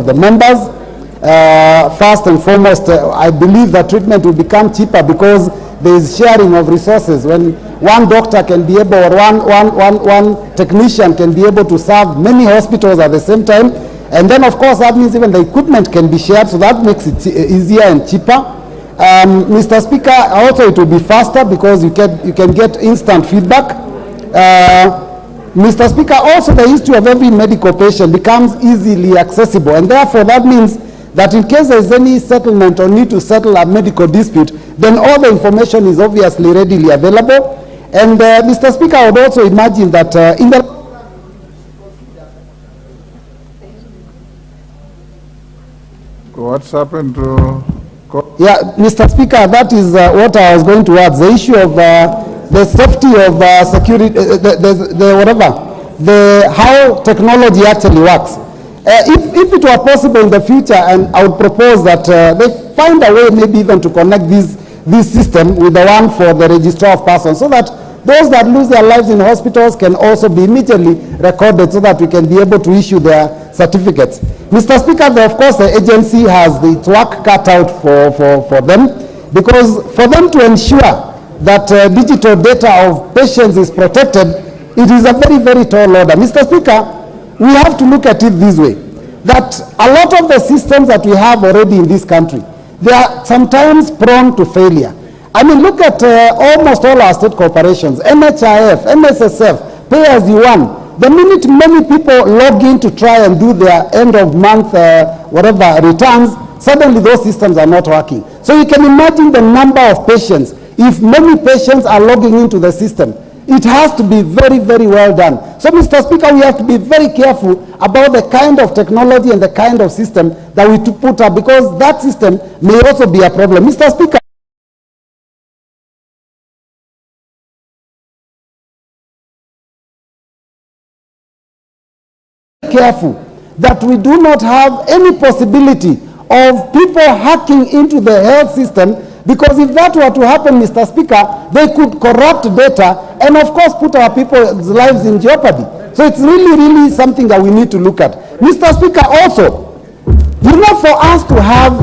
the members. First and foremost, I believe that treatment will become cheaper because there is sharing of resources. When one doctor can be able, or one technician can be able to serve many hospitals at the same time, and then of course that means even the equipment can be shared, so that makes it easier and cheaper. Mr. Speaker, also it will be faster because you can get instant feedback. Mr. Speaker, also the history of every medical patient becomes easily accessible, and therefore that means that in case there is any settlement or need to settle a medical dispute, then all the information is obviously readily available. And Mr. Speaker, I would also imagine that in the what's happened to... Yeah, Mr. Speaker, that is what I was going to add. The issue of the safety of security, how technology actually works. If it were possible in the future, and I would propose that they find a way maybe even to connect this system with the one for the registrar of persons, so that those that lose their lives in hospitals can also be immediately recorded so that we can be able to issue their certificates. Mr. Speaker, of course, the agency has its work cut out for them, because for them to ensure that digital data of patients is protected, it is a very, very tall order. Mr. Speaker, we have to look at it this way, that a lot of the systems that we have already in this country, they are sometimes prone to failure. I mean, look at almost all our state corporations, NHIF, NSSF, pay as you earn. The minute many people log in to try and do their end of month, returns, suddenly those systems are not working. So you can imagine the number of patients. If many patients are logging into the system, it has to be very, very well done. So, Mr. Speaker, we have to be very careful about the kind of technology and the kind of system that we put up, because that system may also be a problem. Mr. Speaker, careful that we do not have any possibility of people hacking into the health system, because if that were to happen, Mr. Speaker, they could corrupt data and of course put our people's lives in jeopardy. So it's really, really something that we need to look at. Mr. Speaker, also, you know, for us to have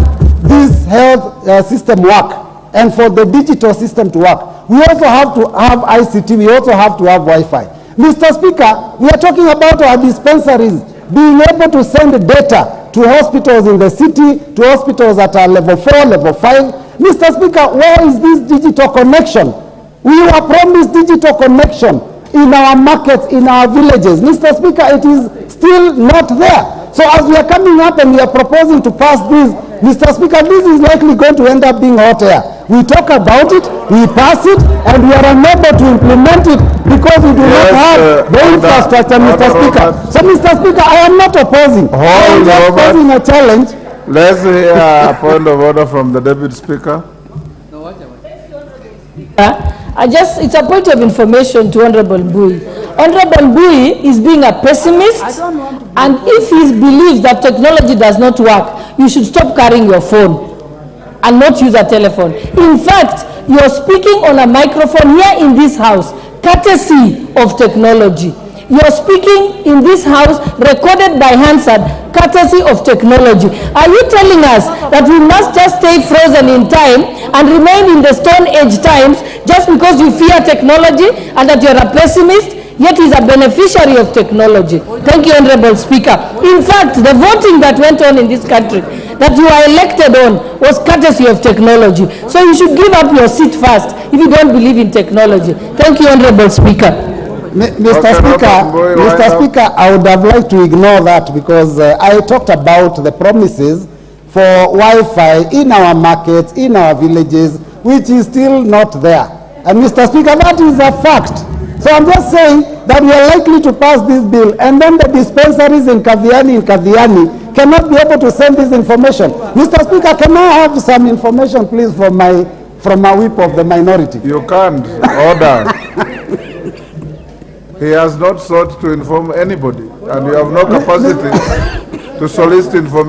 this health system work and for the digital system to work, we also have to have ICT, we also have to have Wi-Fi. Mr. Speaker, we are talking about our dispensaries being able to send data to hospitals in the city, to hospitals that are level 4, level 5. Mr. Speaker, where is this digital connection? We were promised digital connection in our markets, in our villages. Mr. Speaker, it is still not there. So as we are coming up and we are proposing to pass this, Mr. Speaker, this is likely going to end up being hot air. We talk about it, we pass it, and we are unable to implement it because we do not have the infrastructure, Mr. Speaker. So, Mr. Speaker, I am not opposing. I am just posing a challenge. Let's hear a point of order from the Deputy Speaker. It's a point of information to Honorable Mbui. Honorable Mbui is being a pessimist, and if he believes that technology does not work, you should stop carrying your phone and not use a telephone. In fact, you're speaking on a microphone here in this house, courtesy of technology. You're speaking in this house, recorded by Hansard, courtesy of technology. Are you telling us that we must just stay frozen in time and remain in the Stone Age times just because you fear technology and that you're a pessimist, yet is a beneficiary of technology? Thank you, Honorable Speaker. In fact, the voting that went on in this country that you are elected on was courtesy of technology. So you should give up your seat first if you don't believe in technology. Thank you, Honorable Speaker. Mr. Speaker, I would have liked to ignore that because I talked about the promises for Wi-Fi in our markets, in our villages, which is still not there. And Mr. Speaker, that is a fact. So I'm just saying that we are likely to pass this bill, and then the dispensaries in Kaviani cannot be able to send this information. Mr. Speaker, can I have some information, please, from my whip of the minority? You can't. Order. He has not sought to inform anybody, and you have no capacity to solicit information.